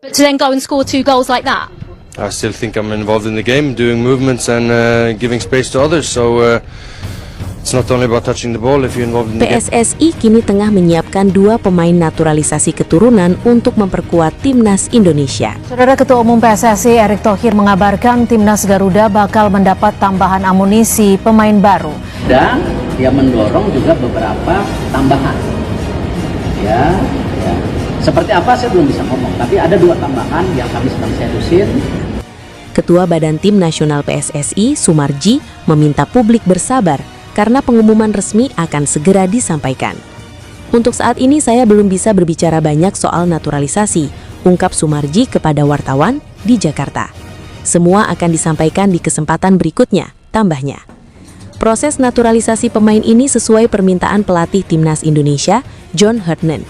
But to then go and score 2 goals like that? I still think I'm involved in the game, doing movements and giving space to others. So it's not only about touching the ball if you're involved in the game. PSSI kini tengah menyiapkan 2 pemain naturalisasi keturunan untuk memperkuat timnas Indonesia. Saudara Ketua Umum PSSI Erick Thohir mengabarkan timnas Garuda bakal mendapat tambahan amunisi pemain baru. Dan dia mendorong juga beberapa tambahan. Ya. Seperti apa saya belum bisa ngomong, tapi ada 2 tambahan yang kami sedang seriusin. Ketua Badan Tim Nasional PSSI, Sumarji, meminta publik bersabar karena pengumuman resmi akan segera disampaikan. Untuk saat ini saya belum bisa berbicara banyak soal naturalisasi, ungkap Sumarji kepada wartawan di Jakarta. Semua akan disampaikan di kesempatan berikutnya, tambahnya. Proses naturalisasi pemain ini sesuai permintaan pelatih Timnas Indonesia, John Hartman.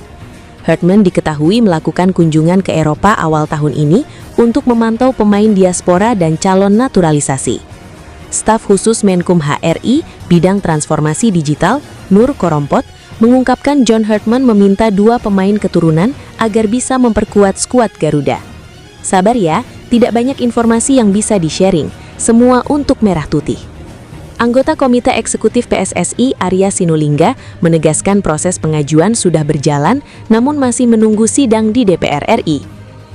Hartman diketahui melakukan kunjungan ke Eropa awal tahun ini untuk memantau pemain diaspora dan calon naturalisasi. Staf khusus Menkumham RI bidang transformasi digital, Nur Korompot, mengungkapkan John Hartman meminta 2 pemain keturunan agar bisa memperkuat skuad Garuda. Sabar ya, tidak banyak informasi yang bisa di-sharing, semua untuk merah putih. Anggota Komite Eksekutif PSSI Arya Sinulinga menegaskan proses pengajuan sudah berjalan namun masih menunggu sidang di DPR RI.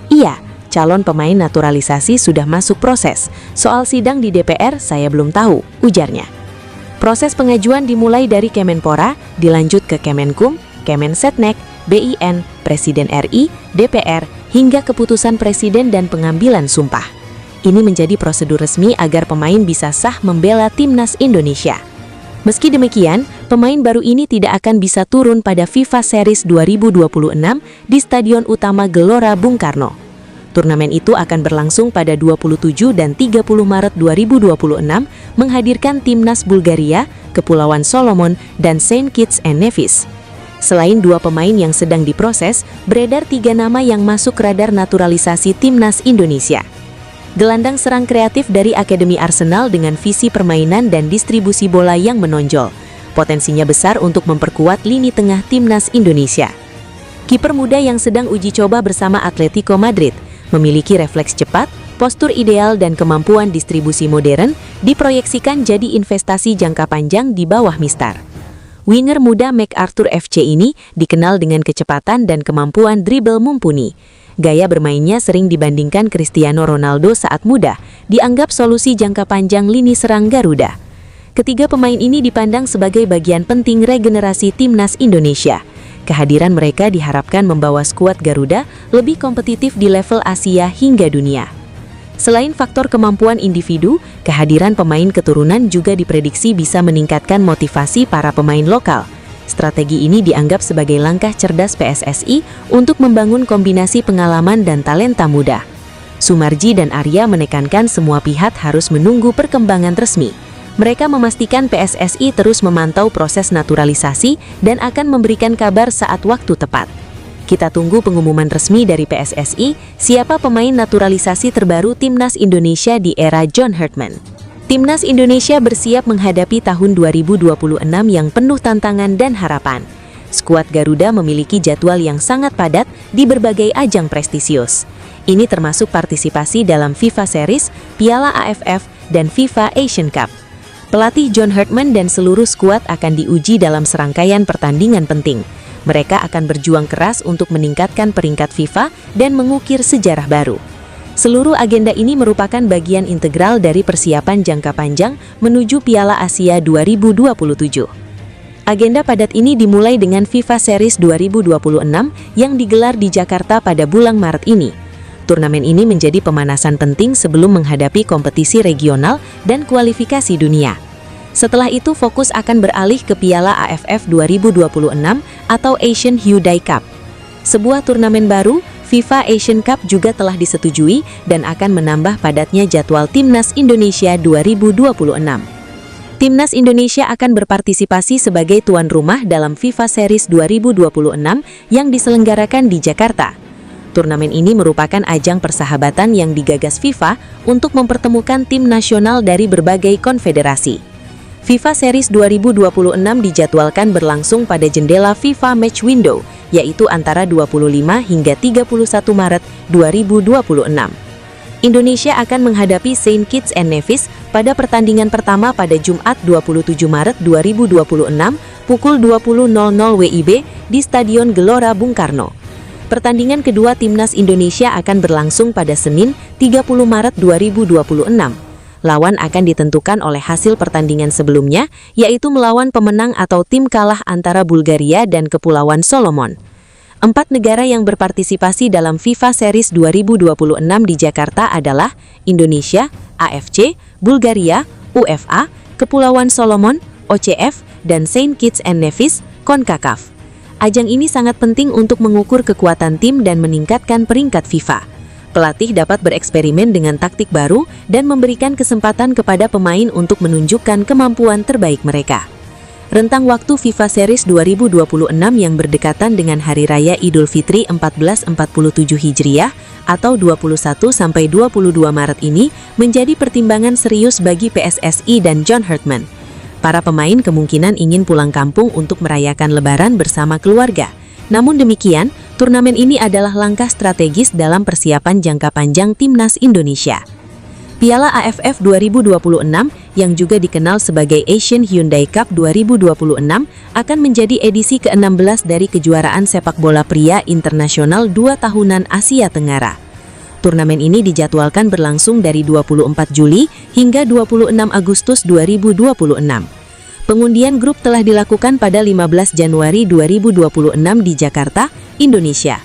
Iya, calon pemain naturalisasi sudah masuk proses. Soal sidang di DPR saya belum tahu, ujarnya. Proses pengajuan dimulai dari Kemenpora, dilanjut ke Kemenkum, Kemensetnek, BIN, Presiden RI, DPR, hingga keputusan Presiden dan pengambilan sumpah. Ini menjadi prosedur resmi agar pemain bisa sah membela timnas Indonesia. Meski demikian, pemain baru ini tidak akan bisa turun pada FIFA Series 2026 di Stadion Utama Gelora Bung Karno. Turnamen itu akan berlangsung pada 27 dan 30 Maret 2026, menghadirkan timnas Bulgaria, Kepulauan Solomon, dan Saint Kitts and Nevis. Selain 2 pemain yang sedang diproses, beredar 3 nama yang masuk radar naturalisasi timnas Indonesia. Gelandang serang kreatif dari Akademi Arsenal dengan visi permainan dan distribusi bola yang menonjol. Potensinya besar untuk memperkuat lini tengah timnas Indonesia. Kiper muda yang sedang uji coba bersama Atletico Madrid, memiliki refleks cepat, postur ideal dan kemampuan distribusi modern, diproyeksikan jadi investasi jangka panjang di bawah Mistar. Winger muda MacArthur FC ini dikenal dengan kecepatan dan kemampuan dribble mumpuni. Gaya bermainnya sering dibandingkan Cristiano Ronaldo saat muda, dianggap solusi jangka panjang lini serang Garuda. Ketiga pemain ini dipandang sebagai bagian penting regenerasi timnas Indonesia. Kehadiran mereka diharapkan membawa skuad Garuda lebih kompetitif di level Asia hingga dunia. Selain faktor kemampuan individu, kehadiran pemain keturunan juga diprediksi bisa meningkatkan motivasi para pemain lokal. Strategi ini dianggap sebagai langkah cerdas PSSI untuk membangun kombinasi pengalaman dan talenta muda. Sumarji dan Arya menekankan semua pihak harus menunggu perkembangan resmi. Mereka memastikan PSSI terus memantau proses naturalisasi dan akan memberikan kabar saat waktu tepat. Kita tunggu pengumuman resmi dari PSSI siapa pemain naturalisasi terbaru timnas Indonesia di era John Hartman. Timnas Indonesia bersiap menghadapi tahun 2026 yang penuh tantangan dan harapan. Skuad Garuda memiliki jadwal yang sangat padat di berbagai ajang prestisius. Ini termasuk partisipasi dalam FIFA Series, Piala AFF, dan FIFA Asian Cup. Pelatih John Hartman dan seluruh skuad akan diuji dalam serangkaian pertandingan penting. Mereka akan berjuang keras untuk meningkatkan peringkat FIFA dan mengukir sejarah baru. Seluruh agenda ini merupakan bagian integral dari persiapan jangka panjang menuju Piala Asia 2027. Agenda padat ini dimulai dengan FIFA Series 2026 yang digelar di Jakarta pada bulan Maret ini. Turnamen ini menjadi pemanasan penting sebelum menghadapi kompetisi regional dan kualifikasi dunia. Setelah itu fokus akan beralih ke Piala AFF 2026 atau Asian Hyundai Cup. Sebuah turnamen baru, FIFA Asian Cup juga telah disetujui dan akan menambah padatnya jadwal Timnas Indonesia 2026. Timnas Indonesia akan berpartisipasi sebagai tuan rumah dalam FIFA Series 2026 yang diselenggarakan di Jakarta. Turnamen ini merupakan ajang persahabatan yang digagas FIFA untuk mempertemukan tim nasional dari berbagai konfederasi. FIFA Series 2026 dijadwalkan berlangsung pada jendela FIFA Match Window yaitu antara 25 hingga 31 Maret 2026. Indonesia akan menghadapi Saint Kitts and Nevis pada pertandingan pertama pada Jumat 27 Maret 2026 pukul 20.00 WIB di Stadion Gelora Bung Karno. Pertandingan kedua Timnas Indonesia akan berlangsung pada Senin 30 Maret 2026. Lawan akan ditentukan oleh hasil pertandingan sebelumnya, yaitu melawan pemenang atau tim kalah antara Bulgaria dan Kepulauan Solomon. 4 negara yang berpartisipasi dalam FIFA Series 2026 di Jakarta adalah Indonesia, AFC, Bulgaria, UEFA, Kepulauan Solomon, OCF, dan Saint Kitts and Nevis, CONCACAF. Ajang ini sangat penting untuk mengukur kekuatan tim dan meningkatkan peringkat FIFA. Pelatih dapat bereksperimen dengan taktik baru dan memberikan kesempatan kepada pemain untuk menunjukkan kemampuan terbaik mereka. Rentang waktu FIFA Series 2026 yang berdekatan dengan Hari Raya Idul Fitri 1447 Hijriah atau 21-22 Maret ini menjadi pertimbangan serius bagi PSSI dan John Hartman. Para pemain kemungkinan ingin pulang kampung untuk merayakan Lebaran bersama keluarga. Namun demikian, turnamen ini adalah langkah strategis dalam persiapan jangka panjang Timnas Indonesia. Piala AFF 2026 yang juga dikenal sebagai Asian Hyundai Cup 2026 akan menjadi edisi ke-16 dari kejuaraan sepak bola pria internasional 2 tahunan Asia Tenggara. Turnamen ini dijadwalkan berlangsung dari 24 Juli hingga 26 Agustus 2026. Pengundian grup telah dilakukan pada 15 Januari 2026 di Jakarta, Indonesia.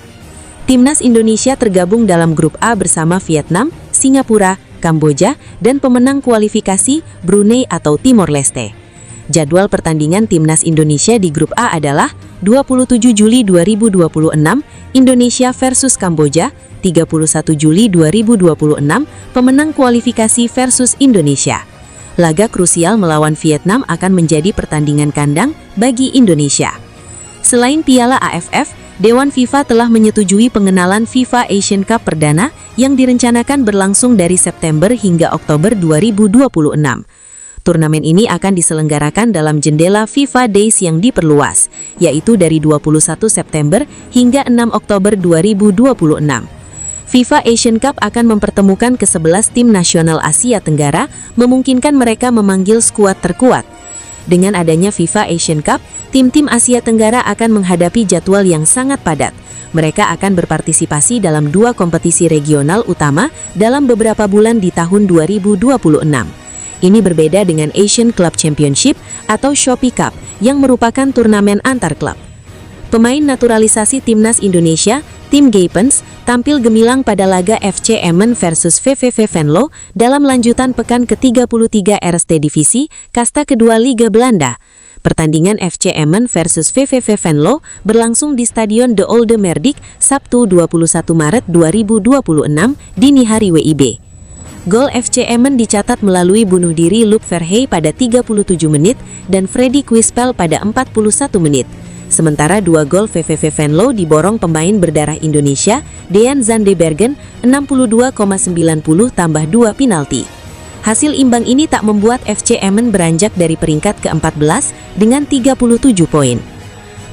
Timnas Indonesia tergabung dalam grup A bersama Vietnam, Singapura, Kamboja, dan pemenang kualifikasi Brunei atau Timor Leste. Jadwal pertandingan Timnas Indonesia di grup A adalah 27 Juli 2026 Indonesia versus Kamboja, 31 Juli 2026 pemenang kualifikasi versus Indonesia. Laga krusial melawan Vietnam akan menjadi pertandingan kandang bagi Indonesia. Selain Piala AFF, Dewan FIFA telah menyetujui pengenalan FIFA Asian Cup perdana yang direncanakan berlangsung dari September hingga Oktober 2026. Turnamen ini akan diselenggarakan dalam jendela FIFA Days yang diperluas, yaitu dari 21 September hingga 6 Oktober 2026. FIFA Asian Cup akan mempertemukan ke-11 tim nasional Asia Tenggara, memungkinkan mereka memanggil skuad terkuat. Dengan adanya FIFA Asian Cup, tim-tim Asia Tenggara akan menghadapi jadwal yang sangat padat. Mereka akan berpartisipasi dalam 2 kompetisi regional utama dalam beberapa bulan di tahun 2026. Ini berbeda dengan Asian Club Championship atau Shopee Cup yang merupakan turnamen antar klub. Pemain naturalisasi Timnas Indonesia, Tim Gapens, tampil gemilang pada laga FC Emmen versus VVV Venlo dalam lanjutan pekan ke-33 RST Divisi, kasta kedua Liga Belanda. Pertandingan FC Emmen versus VVV Venlo berlangsung di Stadion De Oude Merdic, Sabtu 21 Maret 2026, dini hari WIB. Gol FC Emmen dicatat melalui bunuh diri Luc Verhey pada 37 menit dan Freddy Quispel pada 41 menit. Sementara 2 gol VVV Venlo diborong pemain berdarah Indonesia, Dean Zandebergen, 62,90 tambah 2 penalti. Hasil imbang ini tak membuat FC Emmen beranjak dari peringkat ke-14 dengan 37 poin.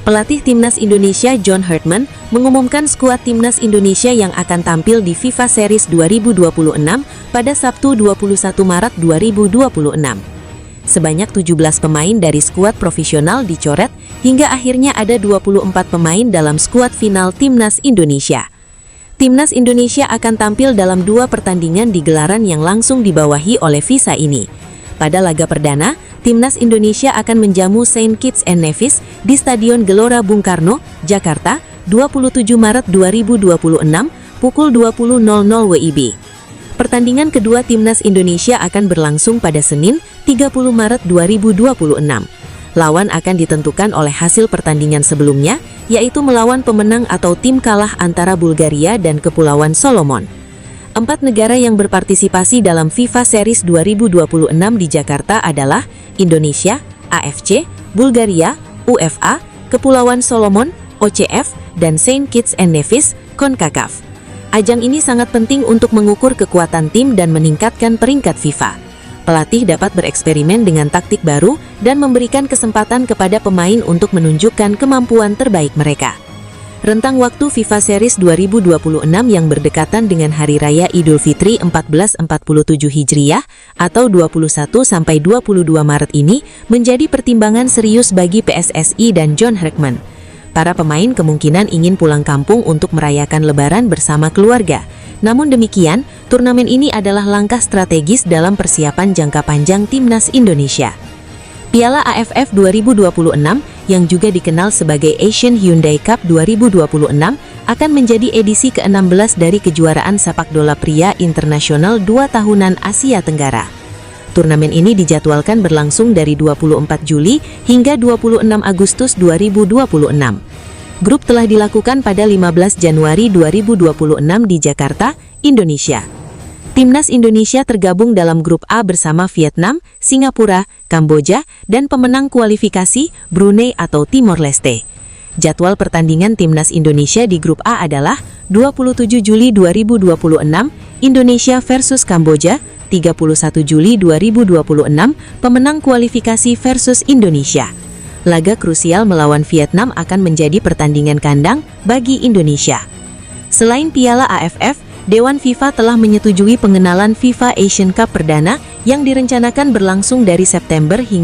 Pelatih Timnas Indonesia John Hartman mengumumkan skuad Timnas Indonesia yang akan tampil di FIFA Series 2026 pada Sabtu 21 Maret 2026. Sebanyak 17 pemain dari skuad profesional dicoret hingga akhirnya ada 24 pemain dalam skuad final Timnas Indonesia. Timnas Indonesia akan tampil dalam 2 pertandingan di gelaran yang langsung dibawahi oleh FISA ini. Pada laga perdana, Timnas Indonesia akan menjamu Saint Kitts and Nevis di Stadion Gelora Bung Karno, Jakarta, 27 Maret 2026, pukul 20.00 WIB. Pertandingan kedua Timnas Indonesia akan berlangsung pada Senin, 30 Maret 2026. Lawan akan ditentukan oleh hasil pertandingan sebelumnya, yaitu melawan pemenang atau tim kalah antara Bulgaria dan Kepulauan Solomon. 4 negara yang berpartisipasi dalam FIFA Series 2026 di Jakarta adalah Indonesia, AFC, Bulgaria, UEFA, Kepulauan Solomon, OCF, dan Saint Kitts and Nevis, CONCACAF. Ajang ini sangat penting untuk mengukur kekuatan tim dan meningkatkan peringkat FIFA. Pelatih dapat bereksperimen dengan taktik baru dan memberikan kesempatan kepada pemain untuk menunjukkan kemampuan terbaik mereka. Rentang waktu FIFA Series 2026 yang berdekatan dengan Hari Raya Idul Fitri 1447 Hijriah atau 21 sampai 22 Maret ini menjadi pertimbangan serius bagi PSSI dan John Hrekman. Para pemain kemungkinan ingin pulang kampung untuk merayakan Lebaran bersama keluarga. Namun demikian, turnamen ini adalah langkah strategis dalam persiapan jangka panjang Timnas Indonesia. Piala AFF 2026 yang juga dikenal sebagai Asian Hyundai Cup 2026 akan menjadi edisi ke-16 dari kejuaraan sepak bola pria internasional 2 tahunan Asia Tenggara. Turnamen ini dijadwalkan berlangsung dari 24 Juli hingga 26 Agustus 2026. Grup telah dilakukan pada 15 Januari 2026 di Jakarta, Indonesia. Timnas Indonesia tergabung dalam grup A bersama Vietnam, Singapura, Kamboja, dan pemenang kualifikasi Brunei atau Timor Leste. Jadwal pertandingan Timnas Indonesia di grup A adalah 27 Juli 2026 Indonesia versus Kamboja, 31 Juli 2026 pemenang kualifikasi versus Indonesia. Laga krusial melawan Vietnam akan menjadi pertandingan kandang bagi Indonesia. Selain Piala AFF, Dewan FIFA telah menyetujui pengenalan FIFA Asian Cup perdana yang direncanakan berlangsung dari September hingga